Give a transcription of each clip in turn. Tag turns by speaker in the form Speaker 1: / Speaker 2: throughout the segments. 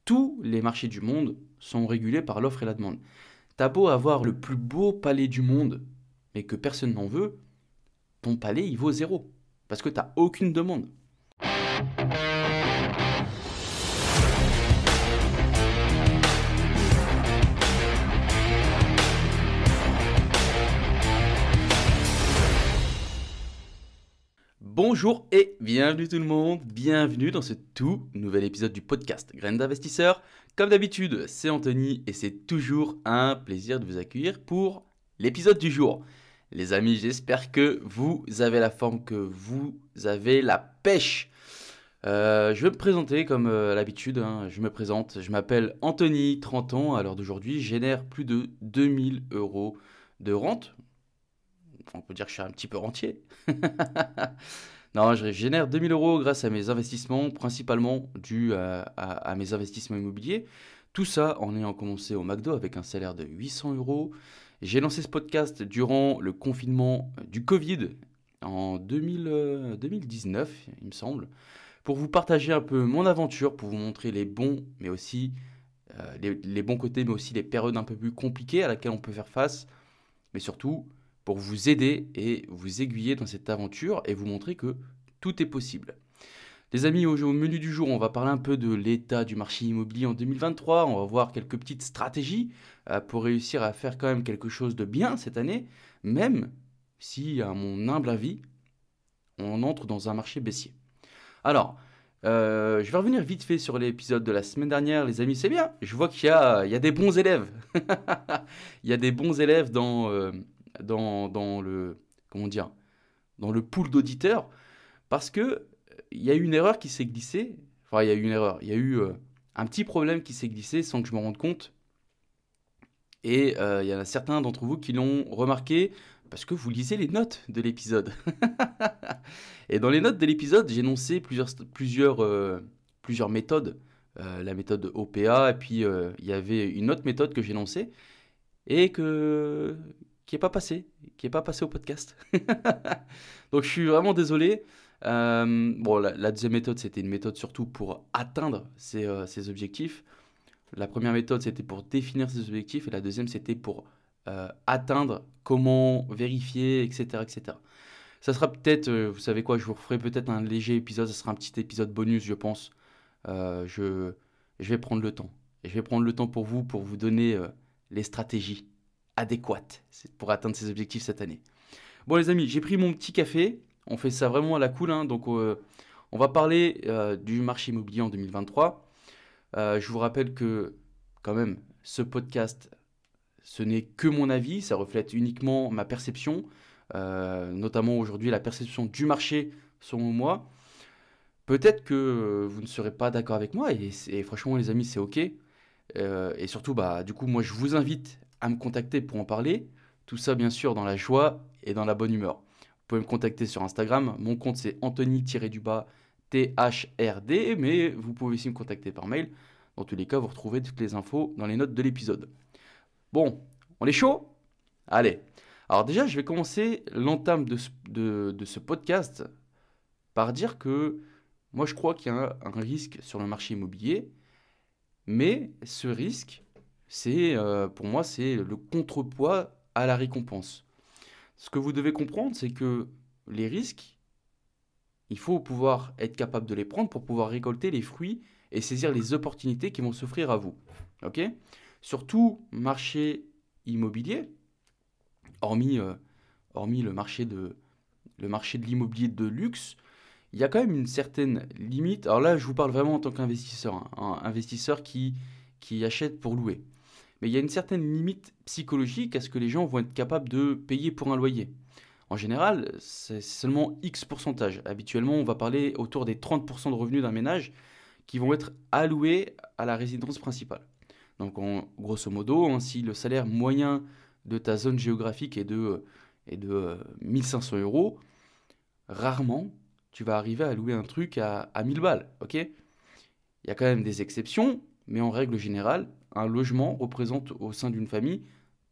Speaker 1: Tous les marchés du monde sont régulés par l'offre et la demande. T'as beau avoir le plus beau palais du monde, mais que personne n'en veut, ton palais il vaut zéro. Parce que t'as aucune demande. Bonjour et bienvenue tout le monde, bienvenue dans ce tout nouvel épisode du podcast Graines d'investisseurs. Comme d'habitude, c'est Anthony et c'est toujours un plaisir de vous accueillir pour l'épisode du jour. Les amis, j'espère que vous avez la forme, que vous avez la pêche. Je vais me présenter comme à l'habitude, je me présente, je m'appelle Anthony, 30 ans, à l'heure d'aujourd'hui, je génère plus de 2000 euros de rente. On peut dire que je suis un petit peu rentier. Non, je génère 2000 euros grâce à mes investissements, principalement dû à mes investissements immobiliers. Tout ça en ayant commencé au McDo avec un salaire de 800 euros. J'ai lancé ce podcast durant le confinement du Covid en 2019, il me semble, pour vous partager un peu mon aventure, pour vous montrer les bons, mais aussi les bons côtés, mais aussi les périodes un peu plus compliquées à laquelle on peut faire face, mais surtout pour vous aider et vous aiguiller dans cette aventure et vous montrer que tout est possible. Les amis, au menu du jour, on va parler un peu de l'état du marché immobilier en 2023. On va voir quelques petites stratégies pour réussir à faire quand même quelque chose de bien cette année, même si, à mon humble avis, on entre dans un marché baissier. Alors, je vais revenir vite fait sur l'épisode de la semaine dernière, les amis, c'est bien. Je vois qu'il y a des bons élèves. Il y a des bons élèves dans le, comment dire, dans le pool d'auditeurs, parce que il y a eu une erreur qui s'est glissée. Enfin, il y a eu une erreur. Il y a eu un petit problème qui s'est glissé sans que je me rende compte. Et il y en a certains d'entre vous qui l'ont remarqué parce que vous lisez les notes de l'épisode. Et dans les notes de l'épisode, j'ai énoncé plusieurs méthodes. La méthode OPA, et puis il y avait une autre méthode que j'ai énoncée et qui est pas passé au podcast. Donc je suis vraiment désolé. Bon, la deuxième méthode, c'était une méthode surtout pour atteindre ces objectifs. La première méthode, c'était pour définir ses objectifs, et la deuxième, c'était pour atteindre, comment vérifier, etc., etc. Ça sera peut-être, vous savez quoi, je vous referai peut-être un léger épisode, ça sera un petit épisode bonus, je pense. Je vais prendre le temps. Et je vais prendre le temps pour vous donner les stratégies adéquates pour atteindre ces objectifs cette année. Bon les amis, j'ai pris mon petit café. On fait ça vraiment à la cool, donc on va parler du marché immobilier en 2023. Je vous rappelle que quand même, ce podcast, ce n'est que mon avis, ça reflète uniquement ma perception, notamment aujourd'hui la perception du marché selon moi. Peut-être que vous ne serez pas d'accord avec moi, et franchement les amis, c'est ok. Et surtout, bah, du coup, moi je vous invite à me contacter pour en parler. Tout ça, bien sûr, dans la joie et dans la bonne humeur. Vous pouvez me contacter sur Instagram. Mon compte, c'est Anthony-THRD, mais vous pouvez aussi me contacter par mail. Dans tous les cas, vous retrouvez toutes les infos dans les notes de l'épisode. Bon, on est chaud? Allez. Alors déjà, je vais commencer l'entame de ce podcast par dire que moi, je crois qu'il y a un risque sur le marché immobilier. Mais ce risque, pour moi, c'est le contrepoids à la récompense. Ce que vous devez comprendre, c'est que les risques, il faut pouvoir être capable de les prendre pour pouvoir récolter les fruits et saisir les opportunités qui vont s'offrir à vous. Ok? Sur tout marché immobilier, hormis le marché de l'immobilier de luxe, il y a quand même une certaine limite. Alors là, je vous parle vraiment en tant qu'investisseur, un investisseur qui achète pour louer. Mais il y a une certaine limite psychologique à ce que les gens vont être capables de payer pour un loyer. En général, c'est seulement X pourcentage. Habituellement, on va parler autour des 30% de revenus d'un ménage qui vont être alloués à la résidence principale. Donc, grosso modo, si le salaire moyen de ta zone géographique est de 1500 euros, rarement tu vas arriver à louer un truc à 1000 balles, ok? Il y a quand même des exceptions, mais en règle générale, un logement représente au sein d'une famille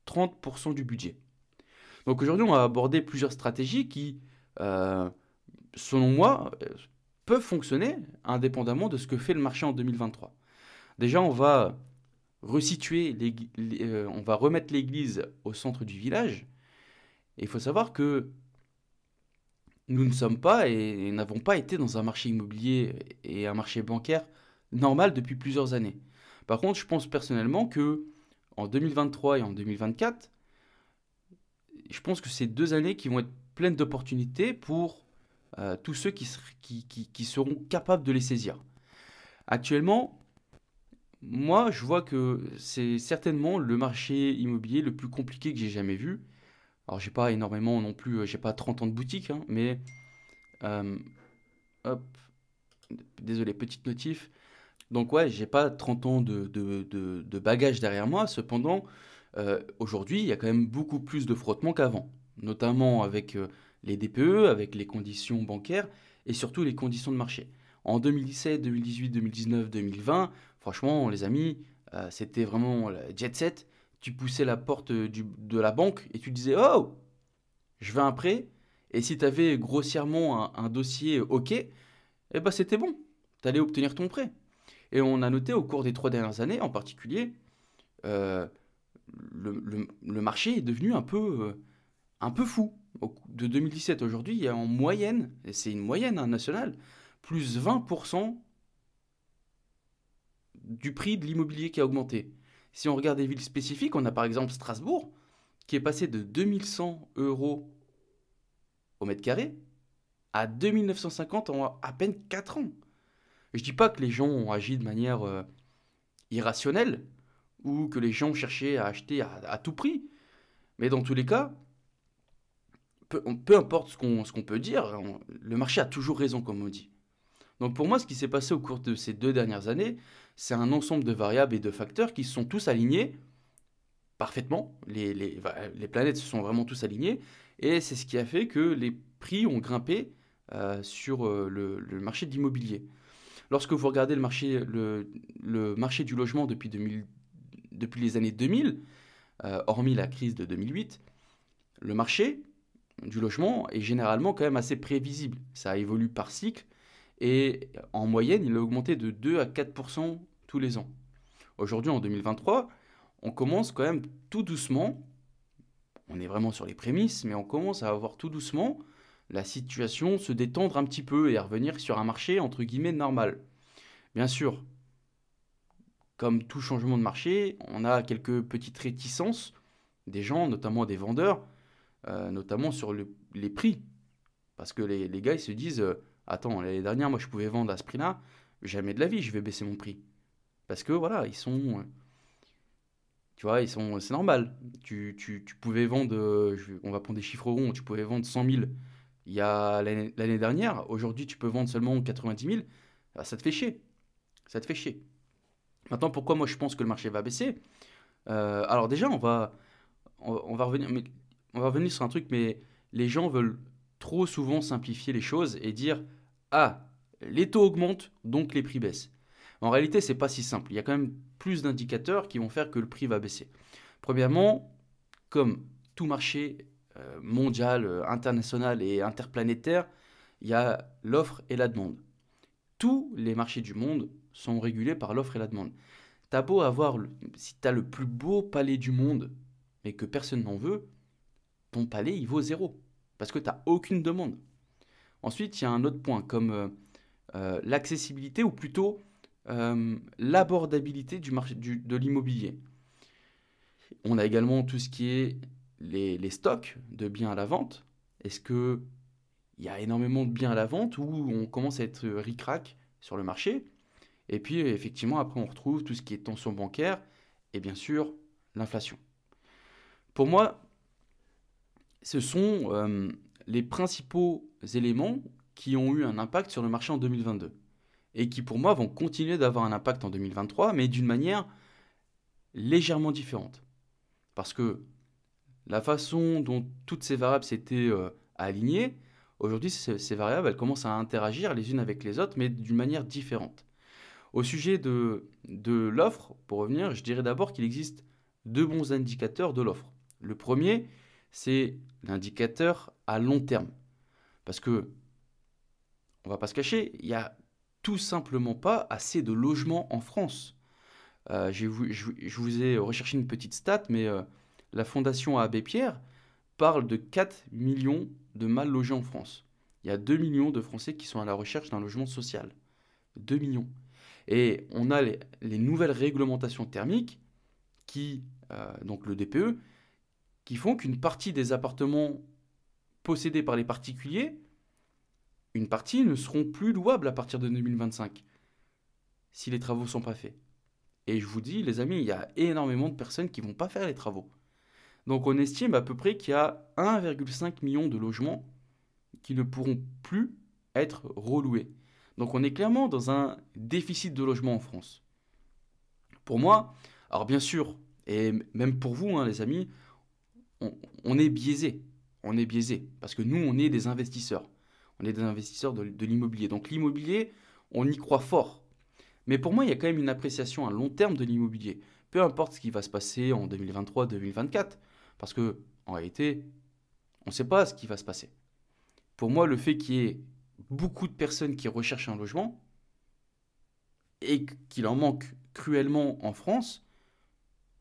Speaker 1: 30% du budget. Donc aujourd'hui, on va aborder plusieurs stratégies qui, selon moi, peuvent fonctionner indépendamment de ce que fait le marché en 2023. Déjà, on va on va remettre l'église au centre du village. Et il faut savoir que nous ne sommes pas et n'avons pas été dans un marché immobilier et un marché bancaire normal depuis plusieurs années. Par contre, je pense personnellement que en 2023 et en 2024, je pense que c'est 2 années qui vont être pleines d'opportunités pour tous ceux qui seront capables de les saisir. Actuellement, moi, je vois que c'est certainement le marché immobilier le plus compliqué que j'ai jamais vu. Alors, j'ai pas énormément non plus, j'ai pas 30 ans de boutique, hein, mais euh, hop, désolé, petite notif. Donc ouais, j'ai pas 30 ans de bagages derrière moi. Cependant, aujourd'hui, il y a quand même beaucoup plus de frottement qu'avant, notamment avec les DPE, avec les conditions bancaires et surtout les conditions de marché. En 2017, 2018, 2019, 2020, franchement, les amis, c'était vraiment la jet set. Tu poussais la porte de la banque et tu disais, oh, je veux un prêt. Et si tu avais grossièrement un dossier OK, eh ben c'était bon. Tu allais obtenir ton prêt. Et on a noté au cours des 3 dernières années, en particulier, euh, le marché est devenu un peu fou. De 2017 à aujourd'hui, il y a en moyenne, et c'est une moyenne hein, nationale, plus 20% du prix de l'immobilier qui a augmenté. Si on regarde des villes spécifiques, on a par exemple Strasbourg, qui est passé de 2100 euros au mètre carré à 2950 en à peine 4 ans. Je dis pas que les gens ont agi de manière irrationnelle ou que les gens cherchaient à acheter à tout prix. Mais dans tous les cas, peu importe ce qu'on peut dire, le marché a toujours raison, comme on dit. Donc pour moi, ce qui s'est passé au cours de ces 2 dernières années, c'est un ensemble de variables et de facteurs qui se sont tous alignés parfaitement. Les planètes se sont vraiment tous alignées. Et c'est ce qui a fait que les prix ont grimpé sur le marché de l'immobilier. Lorsque vous regardez le marché du logement depuis les années 2000, hormis la crise de 2008, le marché du logement est généralement quand même assez prévisible. Ça évolue par cycle et en moyenne, il a augmenté de 2 à 4% tous les ans. Aujourd'hui, en 2023, on commence quand même tout doucement, on est vraiment sur les prémices, mais on commence à avoir tout doucement la situation se détendre un petit peu et à revenir sur un marché entre guillemets normal. Bien sûr, comme tout changement de marché, on a quelques petites réticences des gens, notamment des vendeurs, notamment sur les prix. Parce que les gars, ils se disent, attends, l'année dernière, moi, je pouvais vendre à ce prix-là, jamais de la vie, je vais baisser mon prix. Parce que voilà, tu vois, c'est normal. Tu pouvais vendre, on va prendre des chiffres ronds, tu pouvais vendre 100 000 il y a l'année dernière, aujourd'hui, tu peux vendre seulement 90 000, ah, ça te fait chier. Ça te fait chier. Maintenant, pourquoi moi je pense que le marché va baisser? Alors déjà, on va revenir, on va revenir sur un truc, mais les gens veulent trop souvent simplifier les choses et dire, ah, les taux augmentent, donc les prix baissent. En réalité, c'est pas si simple. Il y a quand même plus d'indicateurs qui vont faire que le prix va baisser. Premièrement, comme tout marché mondial, international et interplanétaire, il y a l'offre et la demande. Tous les marchés du monde sont régulés par l'offre et la demande. T'as beau avoir, si tu as le plus beau palais du monde, mais que personne n'en veut, ton palais, il vaut zéro. Parce que tu n'as aucune demande. Ensuite, il y a un autre point, comme l'accessibilité, ou plutôt l'abordabilité du marché de l'immobilier. On a également tout ce qui est les stocks de biens à la vente. Est-ce que il y a énormément de biens à la vente ou on commence à être ric-rac sur le marché? Et puis, effectivement, après, on retrouve tout ce qui est tension bancaire et bien sûr l'inflation. Pour moi, ce sont les principaux éléments qui ont eu un impact sur le marché en 2022 et qui, pour moi, vont continuer d'avoir un impact en 2023, mais d'une manière légèrement différente. Parce que la façon dont toutes ces variables s'étaient alignées, aujourd'hui, ces variables, elles commencent à interagir les unes avec les autres, mais d'une manière différente. Au sujet de l'offre, pour revenir, je dirais d'abord qu'il existe deux bons indicateurs de l'offre. Le premier, c'est l'indicateur à long terme. Parce que, on va pas se cacher, il n'y a tout simplement pas assez de logements en France. Je vous ai recherché une petite stat, mais la Fondation Abbé Pierre parle de 4 millions de mal logés en France. Il y a 2 millions de Français qui sont à la recherche d'un logement social. 2 millions. Et on a les nouvelles réglementations thermiques donc le DPE, qui font qu'une partie des appartements possédés par les particuliers, une partie ne seront plus louables à partir de 2025, si les travaux ne sont pas faits. Et je vous dis, les amis, il y a énormément de personnes qui ne vont pas faire les travaux. Donc on estime à peu près qu'il y a 1,5 million de logements qui ne pourront plus être reloués. Donc on est clairement dans un déficit de logement en France. Pour moi, alors bien sûr, et même pour vous, hein, les amis, on est biaisé. On est biaisé parce que nous, on est des investisseurs. On est des investisseurs de l'immobilier. Donc l'immobilier, on y croit fort. Mais pour moi, il y a quand même une appréciation à long terme de l'immobilier. Peu importe ce qui va se passer en 2023, 2024. Parce que, en réalité, on ne sait pas ce qui va se passer. Pour moi, le fait qu'il y ait beaucoup de personnes qui recherchent un logement et qu'il en manque cruellement en France,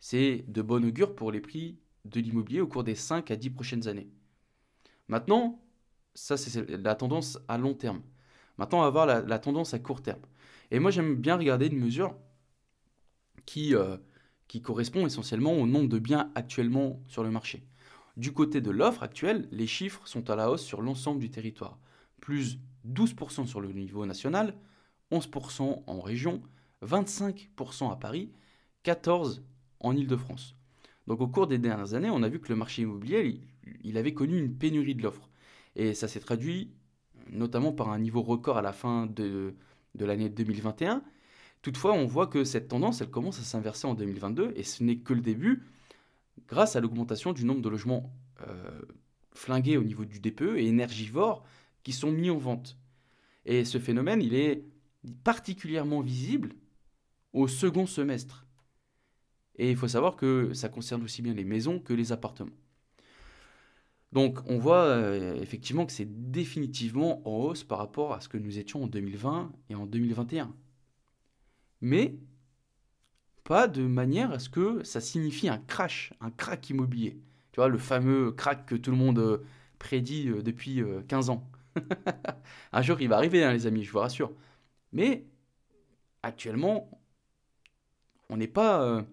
Speaker 1: c'est de bon augure pour les prix de l'immobilier au cours des 5 à 10 prochaines années. Maintenant, ça c'est la tendance à long terme. Maintenant, on va voir la tendance à court terme. Et moi, j'aime bien regarder une mesure qui, qui correspond essentiellement au nombre de biens actuellement sur le marché. Du côté de l'offre actuelle, les chiffres sont à la hausse sur l'ensemble du territoire. Plus 12% sur le niveau national, 11% en région, 25% à Paris, 14% en Île-de-France. Donc au cours des dernières années, on a vu que le marché immobilier, il avait connu une pénurie de l'offre. Et ça s'est traduit notamment par un niveau record à la fin de l'année 2021. Toutefois, on voit que cette tendance, elle commence à s'inverser en 2022, et ce n'est que le début, grâce à l'augmentation du nombre de logements flingués au niveau du DPE et énergivores qui sont mis en vente. Et ce phénomène, il est particulièrement visible au second semestre. Et il faut savoir que ça concerne aussi bien les maisons que les appartements. Donc on voit effectivement que c'est définitivement en hausse par rapport à ce que nous étions en 2020 et en 2021. Mais pas de manière à ce que ça signifie un crack immobilier. Tu vois, le fameux crack que tout le monde prédit depuis 15 ans. Un jour, il va arriver, hein, les amis, je vous rassure. Mais actuellement, on n'est pas,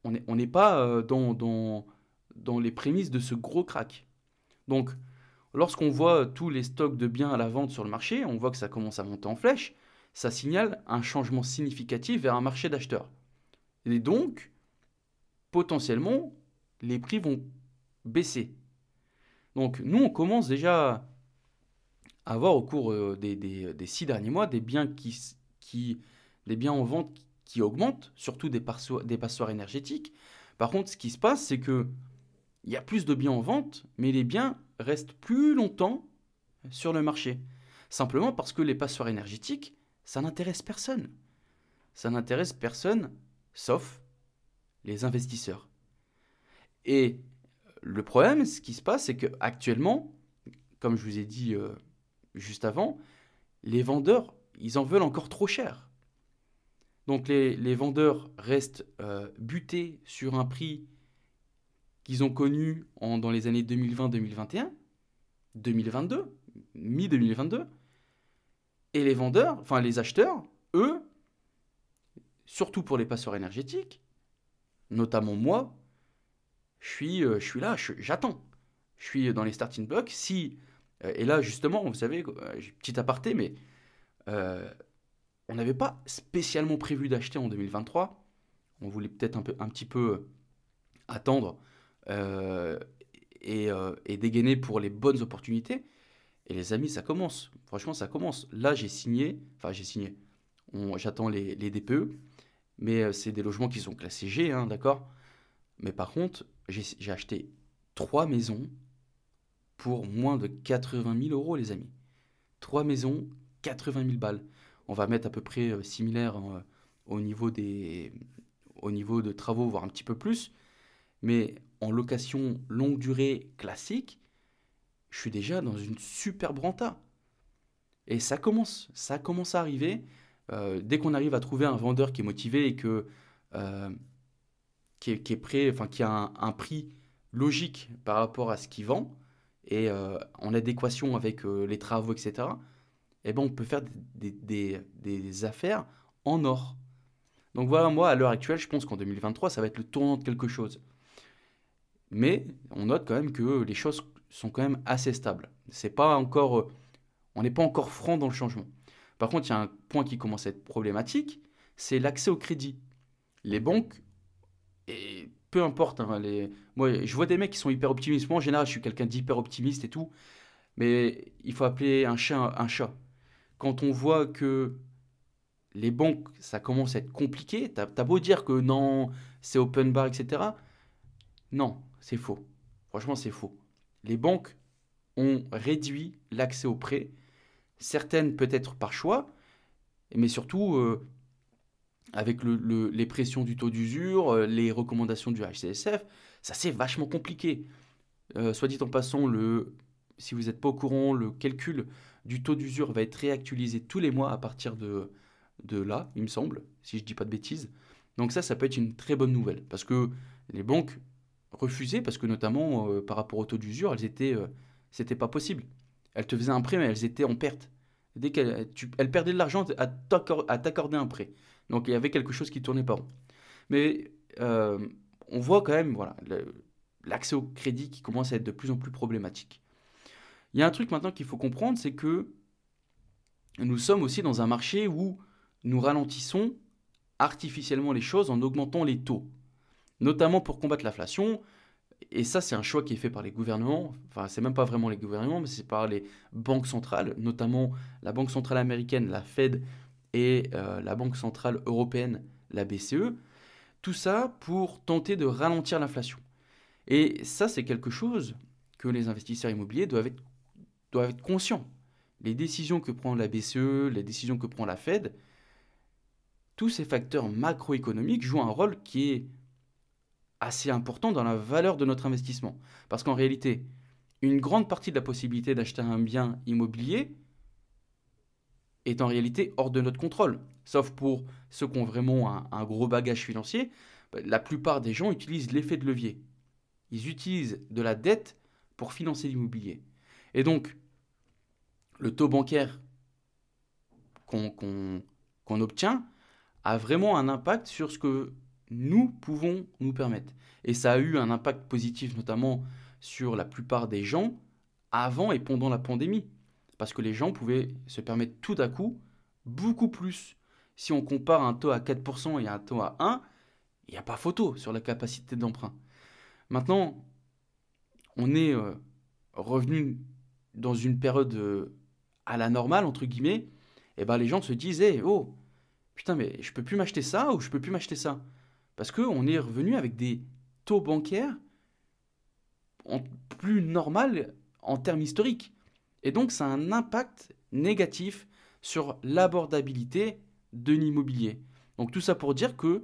Speaker 1: on n'est pas dans les prémices de ce gros crack. Donc, lorsqu'on voit tous les stocks de biens à la vente sur le marché, on voit que ça commence à monter en flèche, ça signale un changement significatif vers un marché d'acheteurs. Et donc, potentiellement, les prix vont baisser. Donc, nous, on commence déjà à voir au cours des 6 derniers mois des biens, des biens en vente qui augmentent, surtout des passoires énergétiques. Par contre, ce qui se passe, c'est que il y a plus de biens en vente, mais les biens restent plus longtemps sur le marché. Simplement parce que les passoires énergétiques, ça n'intéresse personne. Ça n'intéresse personne, sauf les investisseurs. Et le problème, ce qui se passe, c'est qu'actuellement, comme je vous ai dit juste avant, les vendeurs, ils en veulent encore trop cher. Donc les vendeurs restent butés sur un prix qu'ils ont connu dans les années 2020, 2021, 2022, mi-2022. Et les vendeurs, enfin les acheteurs, eux, surtout pour les passoires énergétiques, notamment moi, je suis là, j'attends. Je suis dans les starting blocks. Et là, justement, vous savez, petit aparté, mais on n'avait pas spécialement prévu d'acheter en 2023. On voulait peut-être un petit peu attendre et dégainer pour les bonnes opportunités. Et les amis, ça commence. Franchement, ça commence. Là, j'ai signé. J'attends les DPE. Mais c'est des logements qui sont classés G, hein, d'accord? Mais par contre, j'ai acheté 3 maisons pour moins de 80 000 euros, les amis. 3 maisons, 80 000 balles. On va mettre à peu près similaire au niveau de travaux, voire un petit peu plus. Mais en location longue durée classique, je suis déjà dans une superbe renta. Et ça commence à arriver. Dès qu'on arrive à trouver un vendeur qui est motivé et euh, qui est prêt, enfin qui a un prix logique par rapport à ce qu'il vend et en adéquation avec les travaux, etc., eh ben, on peut faire des affaires en or. Donc voilà, moi, à l'heure actuelle, je pense qu'en 2023, ça va être le tournant de quelque chose. Mais on note quand même que les choses sont quand même assez stables. C'est pas encore, on n'est pas encore franc dans le changement. Par contre, il y a un point qui commence à être problématique, c'est l'accès au crédit. Les banques, et peu importe, hein, moi je vois des mecs qui sont hyper optimistes. Moi en général, je suis quelqu'un d'hyper optimiste et tout, mais il faut appeler un chat un chat. Quand on voit que les banques, ça commence à être compliqué, t'as beau dire que non, c'est open bar, etc. Non, c'est faux. Franchement, c'est faux. Les banques ont réduit l'accès aux prêts, certaines peut-être par choix, mais surtout avec les pressions du taux d'usure, les recommandations du HCSF, ça c'est vachement compliqué. Soit dit en passant, si vous n'êtes pas au courant, le calcul du taux d'usure va être réactualisé tous les mois à partir de là, il me semble, si je ne dis pas de bêtises. Donc ça peut être une très bonne nouvelle, parce que les banques refusaient, parce que notamment par rapport au taux d'usure, c'était pas possible. Elles te faisaient un prêt, mais elles étaient en perte. Elles perdaient de l'argent à t'accorder un prêt. Donc il y avait quelque chose qui tournait pas rond. Mais on voit quand même, voilà, l'accès au crédit qui commence à être de plus en plus problématique. Il y a un truc maintenant qu'il faut comprendre, c'est que nous sommes aussi dans un marché où nous ralentissons artificiellement les choses en augmentant les taux, notamment pour combattre l'inflation. Et ça, c'est un choix qui est fait par les gouvernements. Enfin, c'est même pas vraiment les gouvernements, mais c'est par les banques centrales, notamment la Banque centrale américaine, la Fed, et la Banque centrale européenne, la BCE. Tout ça pour tenter de ralentir l'inflation. Et ça, c'est quelque chose que les investisseurs immobiliers doivent être conscients. Les décisions que prend la BCE, les décisions que prend la Fed, tous ces facteurs macroéconomiques jouent un rôle qui est assez important dans la valeur de notre investissement. Parce qu'en réalité, une grande partie de la possibilité d'acheter un bien immobilier est en réalité hors de notre contrôle. Sauf pour ceux qui ont vraiment un gros bagage financier, la plupart des gens utilisent l'effet de levier. Ils utilisent de la dette pour financer l'immobilier. Et donc, le taux bancaire qu'on obtient a vraiment un impact sur ce que nous pouvons nous permettre. Et ça a eu un impact positif notamment sur la plupart des gens avant et pendant la pandémie. Parce que les gens pouvaient se permettre tout à coup beaucoup plus. Si on compare un taux à 4% et un taux à 1, il n'y a pas photo sur la capacité d'emprunt. Maintenant, on est revenu dans une période à la normale, entre guillemets, et ben les gens se disaient, oh, putain, mais je peux plus m'acheter ça ou je peux plus m'acheter ça. Parce qu'on est revenu avec des taux bancaires plus normal en termes historiques. Et donc, ça a un impact négatif sur l'abordabilité de l'immobilier. Donc, tout ça pour dire que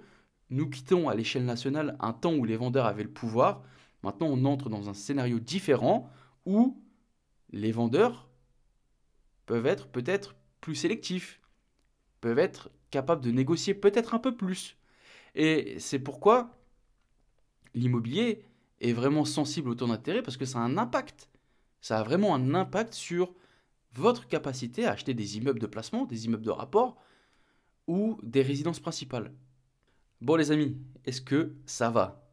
Speaker 1: nous quittons à l'échelle nationale un temps où les vendeurs avaient le pouvoir. Maintenant, on entre dans un scénario différent où les vendeurs peuvent être peut-être plus sélectifs, peuvent être capables de négocier peut-être un peu plus. Et c'est pourquoi l'immobilier est vraiment sensible au taux d'intérêt parce que ça a un impact. Ça a vraiment un impact sur votre capacité à acheter des immeubles de placement, des immeubles de rapport ou des résidences principales. Bon les amis, est-ce que ça va?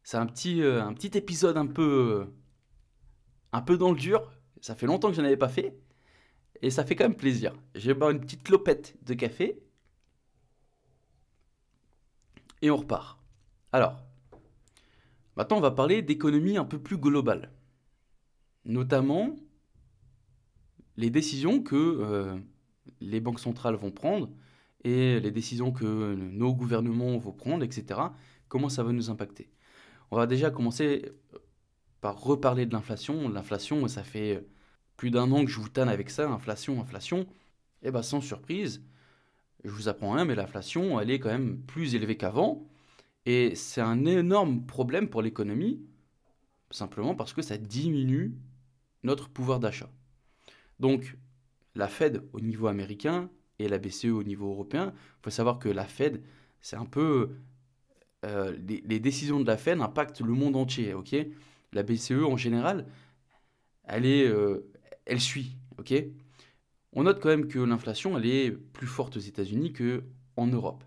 Speaker 1: C'est un petit épisode un peu dans le dur. Ça fait longtemps que je n'en avais pas fait. Et ça fait quand même plaisir. Je vais boire une petite clopette de café. Et on repart. Alors, maintenant on va parler d'économie un peu plus globale. Notamment les décisions que les banques centrales vont prendre et les décisions que nos gouvernements vont prendre, etc. Comment ça va nous impacter? On va déjà commencer par reparler de l'inflation. L'inflation, ça fait plus d'un an que je vous tanne avec ça, inflation, inflation. Et bien sans surprise, je vous apprends rien, mais l'inflation, elle est quand même plus élevée qu'avant. Et c'est un énorme problème pour l'économie, simplement parce que ça diminue notre pouvoir d'achat. Donc, la Fed, au niveau américain, et la BCE au niveau européen. Il faut savoir que la Fed, c'est un peu... les décisions de la Fed impactent le monde entier, ok? La BCE, en général, elle suit, ok? On note quand même que l'inflation, elle est plus forte aux États-Unis qu'en Europe.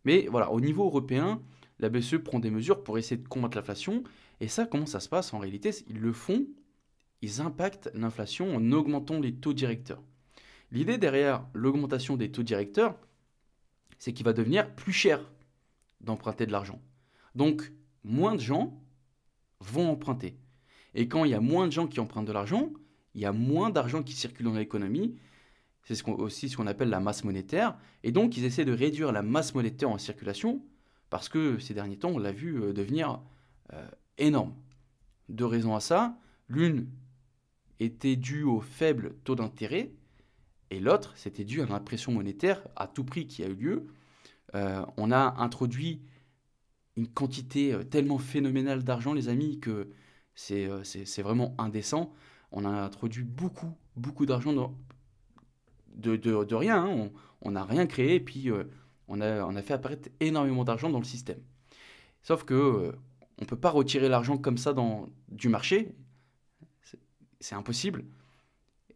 Speaker 1: Mais voilà, au niveau européen, la BCE prend des mesures pour essayer de combattre l'inflation. Et ça, comment ça se passe en réalité? Ils le font, ils impactent l'inflation en augmentant les taux directeurs. L'idée derrière l'augmentation des taux directeurs, c'est qu'il va devenir plus cher d'emprunter de l'argent. Donc, moins de gens vont emprunter. Et quand il y a moins de gens qui empruntent de l'argent, il y a moins d'argent qui circule dans l'économie. C'est aussi ce qu'on appelle la masse monétaire. Et donc, ils essaient de réduire la masse monétaire en circulation parce que ces derniers temps, on l'a vu devenir énorme. Deux raisons à ça. L'une était due au faible taux d'intérêt et l'autre, c'était dû à l'impression monétaire à tout prix qui a eu lieu. On a introduit une quantité tellement phénoménale d'argent, les amis, que c'est vraiment indécent. On a introduit beaucoup d'argent de rien. Hein. On n'a rien créé et puis on a fait apparaître énormément d'argent dans le système. Sauf que on ne peut pas retirer l'argent comme ça du marché. C'est impossible.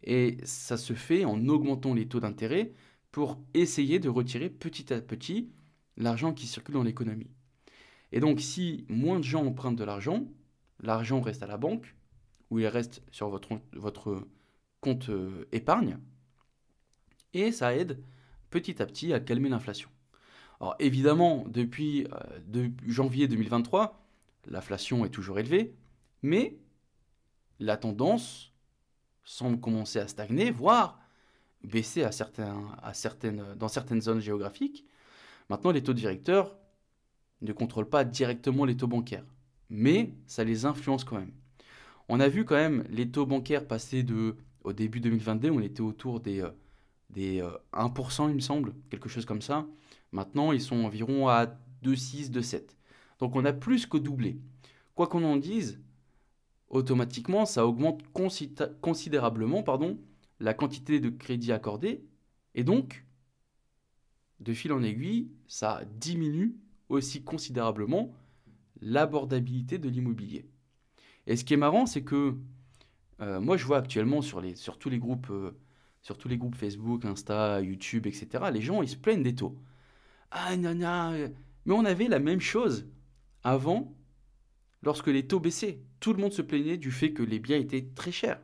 Speaker 1: Et ça se fait en augmentant les taux d'intérêt pour essayer de retirer petit à petit l'argent qui circule dans l'économie. Et donc, si moins de gens empruntent de l'argent reste à la banque, ou il reste sur votre compte épargne, et ça aide petit à petit à calmer l'inflation. Alors évidemment, depuis janvier 2023, l'inflation est toujours élevée, mais la tendance semble commencer à stagner, voire baisser dans certaines zones géographiques. Maintenant, les taux directeurs ne contrôlent pas directement les taux bancaires, mais ça les influence quand même. On a vu quand même les taux bancaires passer au début 2022, on était autour des 1%, il me semble, quelque chose comme ça. Maintenant, ils sont environ à 2,6, 2,7. Donc on a plus que doublé. Quoi qu'on en dise, automatiquement, ça augmente considérablement la quantité de crédit accordé. Et donc, de fil en aiguille, ça diminue aussi considérablement l'abordabilité de l'immobilier. Et ce qui est marrant, c'est que moi, je vois actuellement sur tous les groupes Facebook, Insta, YouTube, etc., les gens, ils se plaignent des taux. Ah, nana, mais on avait la même chose avant, lorsque les taux baissaient. Tout le monde se plaignait du fait que les biens étaient très chers.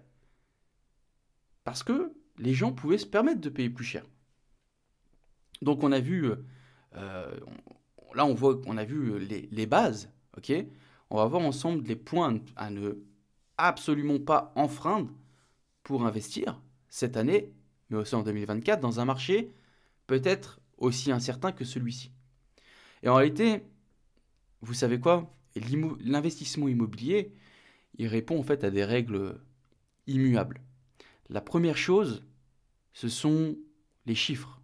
Speaker 1: Parce que les gens pouvaient se permettre de payer plus cher. Donc on a vu, là on a vu les bases, ok? On va voir ensemble les points à ne absolument pas enfreindre pour investir cette année, mais aussi en 2024, dans un marché peut-être aussi incertain que celui-ci. Et en réalité, vous savez quoi? L'investissement immobilier, il répond en fait à des règles immuables. La première chose, ce sont les chiffres.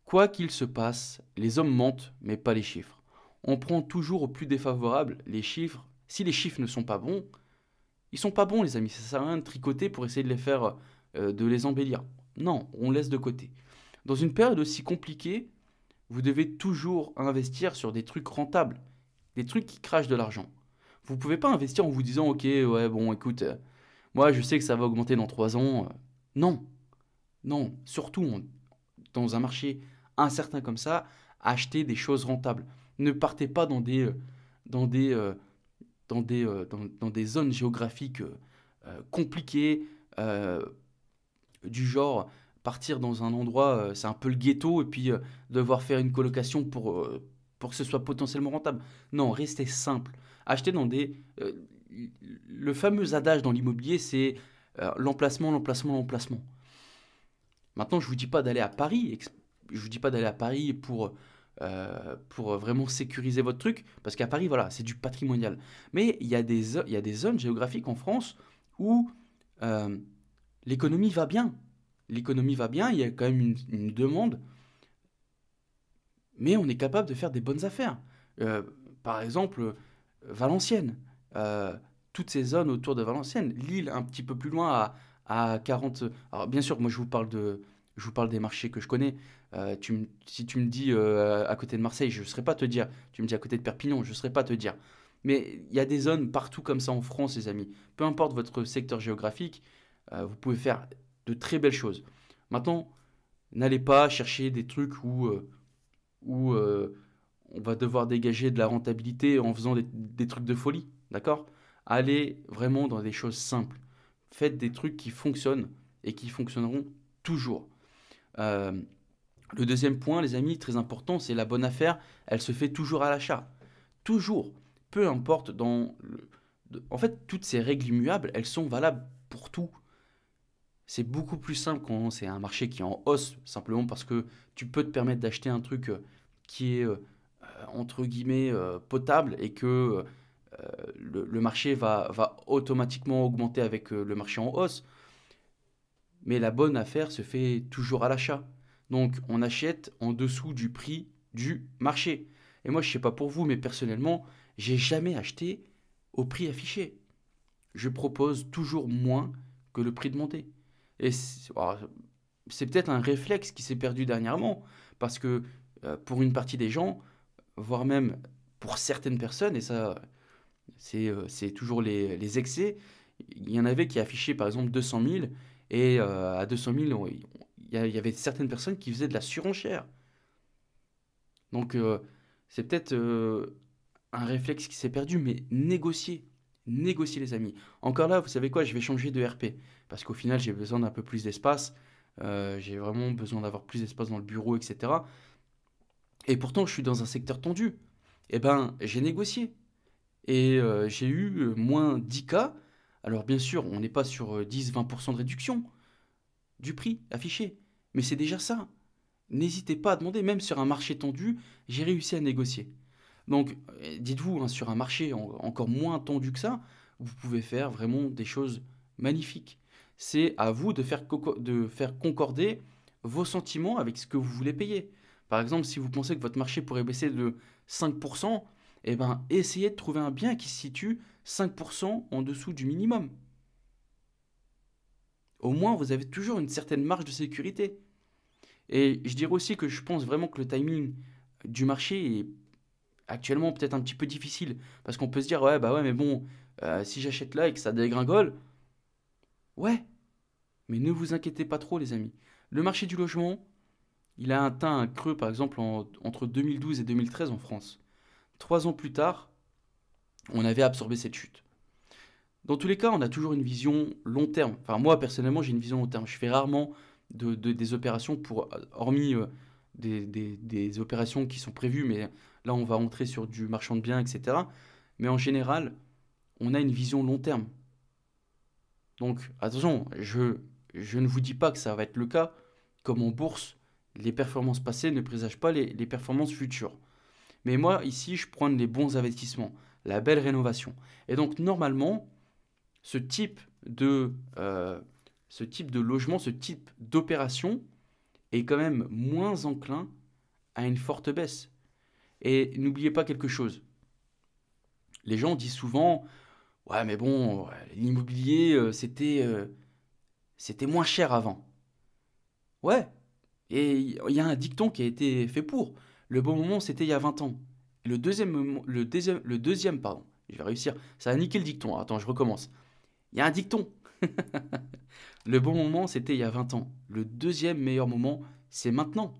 Speaker 1: Quoi qu'il se passe, les hommes mentent, mais pas les chiffres. On prend toujours au plus défavorable les chiffres. Si les chiffres ne sont pas bons, ils sont pas bons, les amis. Ça sert à rien de tricoter pour essayer de les faire, de les embellir. Non, on laisse de côté. Dans une période aussi compliquée, vous devez toujours investir sur des trucs rentables, des trucs qui crachent de l'argent. Vous ne pouvez pas investir en vous disant, ok, ouais, bon, écoute, moi je sais que ça va augmenter dans 3 ans. Non, non, surtout dans un marché incertain comme ça, achetez des choses rentables. Ne partez pas dans des zones géographiques compliquées, du genre partir dans un endroit, c'est un peu le ghetto, et puis devoir faire une colocation pour que ce soit potentiellement rentable. Non, restez simple. Achetez dans le fameux adage dans l'immobilier, c'est l'emplacement, l'emplacement, l'emplacement. Maintenant, je ne vous dis pas d'aller à Paris, je vous dis pas d'aller à Paris pour vraiment sécuriser votre truc, parce qu'à Paris, voilà, c'est du patrimonial. Mais il y a des zones géographiques en France où l'économie va bien. L'économie va bien, il y a quand même une demande, mais on est capable de faire des bonnes affaires. Par exemple, Valenciennes, toutes ces zones autour de Valenciennes, Lille un petit peu plus loin à 40... Alors bien sûr, moi je vous parle Je vous parle des marchés que je connais. Si tu me dis à côté de Marseille, je ne saurais pas te dire. Tu me dis à côté de Perpignan, je ne saurais pas te dire. Mais il y a des zones partout comme ça en France, les amis. Peu importe votre secteur géographique, vous pouvez faire de très belles choses. Maintenant, n'allez pas chercher des trucs où on va devoir dégager de la rentabilité en faisant des trucs de folie. D'accord? Allez vraiment dans des choses simples. Faites des trucs qui fonctionnent et qui fonctionneront toujours. Euh, le deuxième point, les amis, très important, c'est la bonne affaire. Elle se fait toujours à l'achat. Toujours. Peu importe En fait, toutes ces règles immuables, elles sont valables pour tout. C'est beaucoup plus simple quand c'est un marché qui est en hausse, simplement parce que tu peux te permettre d'acheter un truc qui est, entre guillemets, potable et que le marché va automatiquement augmenter avec le marché en hausse. Mais la bonne affaire se fait toujours à l'achat. Donc on achète en dessous du prix du marché. Et moi, je ne sais pas pour vous, mais personnellement, j'ai jamais acheté au prix affiché. Je propose toujours moins que le prix demandé. Et c'est peut-être un réflexe qui s'est perdu dernièrement, parce que pour une partie des gens, voire même pour certaines personnes, et ça, c'est toujours les excès, il y en avait qui affichaient par exemple 200 000, et à 200 000, il y avait certaines personnes qui faisaient de la surenchère. Donc c'est peut-être un réflexe qui s'est perdu, mais négocier. Négocier les amis. Encore là, vous savez quoi, je vais changer de RP. Parce qu'au final, j'ai besoin d'un peu plus d'espace. J'ai vraiment besoin d'avoir plus d'espace dans le bureau, etc. Et pourtant, je suis dans un secteur tendu. Eh ben, j'ai négocié. Et j'ai eu moins 10K. Alors bien sûr, on n'est pas sur 10-20% de réduction du prix affiché. Mais c'est déjà ça. N'hésitez pas à demander, même sur un marché tendu, j'ai réussi à négocier. Donc, dites-vous, hein, sur un marché encore moins tendu que ça, vous pouvez faire vraiment des choses magnifiques. C'est à vous de faire concorder vos sentiments avec ce que vous voulez payer. Par exemple, si vous pensez que votre marché pourrait baisser de 5%, eh ben, essayez de trouver un bien qui se situe 5% en dessous du minimum. Au moins, vous avez toujours une certaine marge de sécurité. Et je dirais aussi que je pense vraiment que le timing du marché est actuellement peut-être un petit peu difficile. Parce qu'on peut se dire, ouais, bah ouais, mais bon, si j'achète là et que ça dégringole, ouais, mais ne vous inquiétez pas trop, les amis. Le marché du logement, il a atteint un creux, par exemple, entre 2012 et 2013 en France. 3 ans plus tard, on avait absorbé cette chute. Dans tous les cas, on a toujours une vision long terme. Enfin, moi, personnellement, j'ai une vision long terme. Je fais rarement des opérations hormis des opérations qui sont prévues, mais là, on va rentrer sur du marchand de biens, etc. Mais en général, on a une vision long terme. Donc, attention, je ne vous dis pas que ça va être le cas. Comme en bourse, les performances passées ne présagent pas les performances futures. Mais moi, ici, je prends les bons investissements, la belle rénovation. Et donc, normalement, ce type de logement, ce type d'opération est quand même moins enclin à une forte baisse. Et n'oubliez pas quelque chose. Les gens disent souvent, ouais, mais bon, l'immobilier, c'était moins cher avant. Ouais, et il y a un dicton qui a été fait pour. Le bon moment, c'était il y a 20 ans. Le deuxième, pardon, je vais réussir. Ça a niqué le dicton. Attends, je recommence. Il y a un dicton. Le bon moment, c'était il y a 20 ans. Le deuxième meilleur moment, c'est maintenant.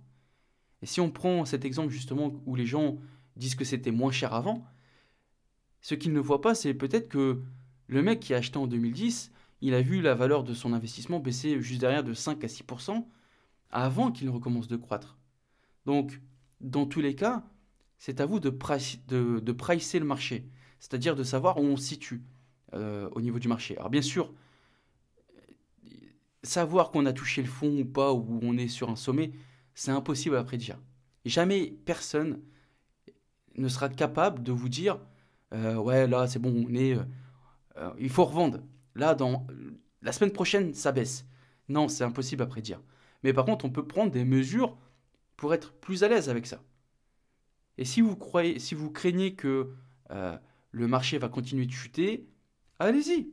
Speaker 1: Et si on prend cet exemple justement où les gens disent que c'était moins cher avant, ce qu'ils ne voient pas, c'est peut-être que le mec qui a acheté en 2010, il a vu la valeur de son investissement baisser juste derrière de 5 à 6% avant qu'il ne recommence de croître. Donc, dans tous les cas, c'est à vous de pricer le marché, c'est-à-dire de savoir où on se situe au niveau du marché. Alors bien sûr, savoir qu'on a touché le fond ou pas, ou on est sur un sommet, c'est impossible à prédire. Jamais personne ne sera capable de vous dire ouais, là, c'est bon, il faut revendre. Là, dans la semaine prochaine, ça baisse. Non, c'est impossible à prédire. Mais par contre, on peut prendre des mesures pour être plus à l'aise avec ça. Et si vous craignez que le marché va continuer de chuter, allez-y.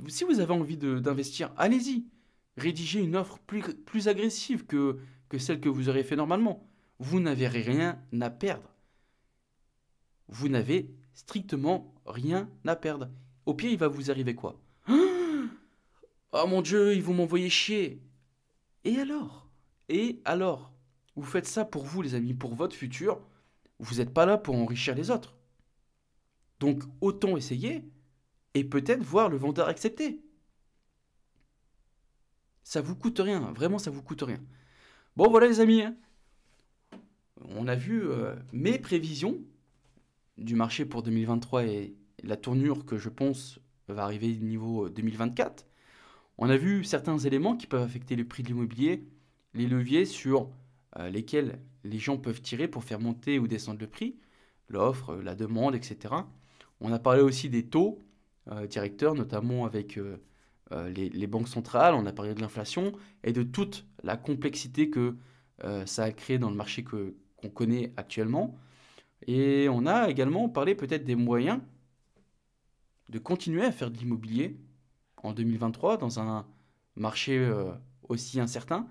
Speaker 1: Si vous avez envie d'investir, allez-y. rédigez une offre plus agressive que celle que vous auriez fait normalement. Vous n'avez rien à perdre. Vous n'avez strictement rien à perdre. Au pire, il va vous arriver quoi? Oh mon Dieu, ils vont m'envoyer chier. Et alors? Et alors? Vous faites ça pour vous, les amis, pour votre futur. Vous n'êtes pas là pour enrichir les autres. Donc, autant essayer et peut-être voir le vendeur accepter. Ça vous coûte rien, vraiment, ça vous coûte rien. Bon, voilà, les amis. On a vu mes prévisions du marché pour 2023 et la tournure que je pense va arriver niveau 2024. On a vu certains éléments qui peuvent affecter le prix de l'immobilier, les leviers sur lesquels les gens peuvent tirer pour faire monter ou descendre le prix, l'offre, la demande, etc. On a parlé aussi des taux directeurs, notamment avec les banques centrales. On a parlé de l'inflation et de toute la complexité que ça a créé dans le marché qu'on connaît actuellement. Et on a également parlé peut-être des moyens de continuer à faire de l'immobilier en 2023 dans un marché aussi incertain.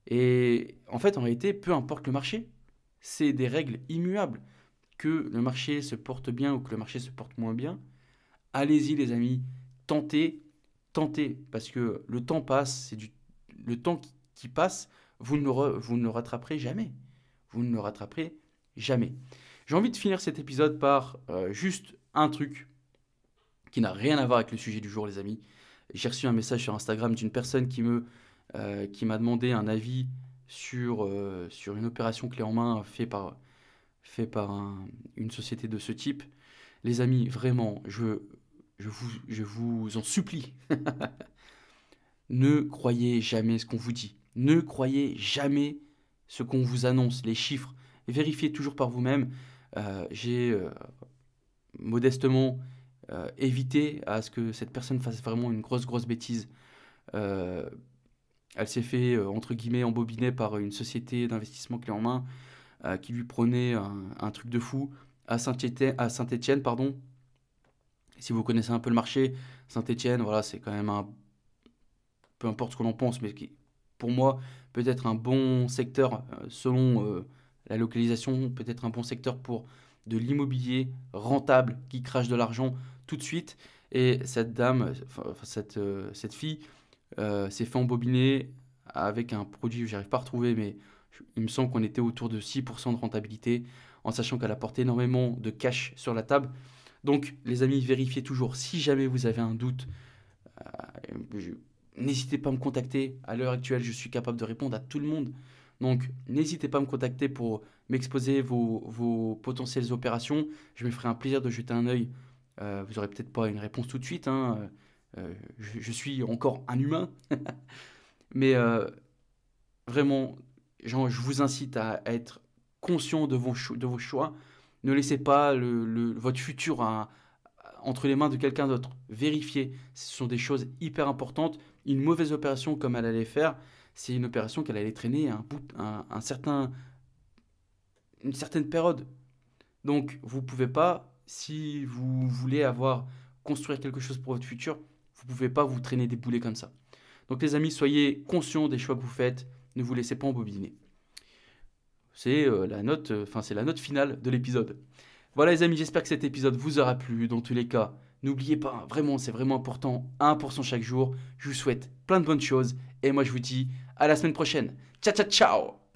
Speaker 1: Et en fait, en réalité, peu importe le marché, c'est des règles immuables. Que le marché se porte bien ou que le marché se porte moins bien, allez-y les amis, tentez, tentez, parce que le temps passe, le temps qui passe, vous ne le rattraperez jamais. Vous ne le rattraperez jamais. J'ai envie de finir cet épisode par juste un truc qui n'a rien à voir avec le sujet du jour, les amis. J'ai reçu un message sur Instagram d'une personne qui m'a demandé un avis sur une opération clé en main fait par une société de ce type. Les amis, vraiment, je vous en supplie, ne croyez jamais ce qu'on vous dit. Ne croyez jamais ce qu'on vous annonce, les chiffres. Vérifiez toujours par vous-même. J'ai modestement évité à ce que cette personne fasse vraiment une grosse bêtise. Elle s'est fait, entre guillemets, embobiner par une société d'investissement clé en main qui lui prenait un truc de fou à Saint-Étienne, pardon. Si vous connaissez un peu le marché, Saint-Étienne, voilà, c'est quand même peu importe ce qu'on en pense, mais pour moi, peut-être un bon secteur selon la localisation, peut-être un bon secteur pour de l'immobilier rentable qui crache de l'argent tout de suite. Et cette dame, cette fille, s'est fait embobiner avec un produit que j'arrive pas à retrouver, mais il me semble qu'on était autour de 6% de rentabilité, en sachant qu'elle apporte énormément de cash sur la table. Donc, les amis, vérifiez toujours. Si jamais vous avez un doute, n'hésitez pas à me contacter. À l'heure actuelle, je suis capable de répondre à tout le monde. Donc, n'hésitez pas à me contacter pour m'exposer vos potentielles opérations. Je me ferai un plaisir de jeter un œil. Vous n'aurez peut-être pas une réponse tout de suite, hein. Je suis encore un humain. Mais vraiment, je vous incite à être conscient de vos choix. Ne laissez pas votre futur entre les mains de quelqu'un d'autre. Vérifiez. Ce sont des choses hyper importantes. Une mauvaise opération comme elle allait faire, c'est une opération qu'elle allait traîner une certaine période. Donc, vous ne pouvez pas, si vous voulez construire quelque chose pour votre futur, vous ne pouvez pas vous traîner des boulets comme ça. Donc, les amis, soyez conscients des choix que vous faites. Ne vous laissez pas embobiner. C'est la note finale de l'épisode. Voilà les amis, j'espère que cet épisode vous aura plu. Dans tous les cas, n'oubliez pas, vraiment, c'est vraiment important, 1% chaque jour. Je vous souhaite plein de bonnes choses et moi je vous dis à la semaine prochaine. Ciao, ciao, ciao!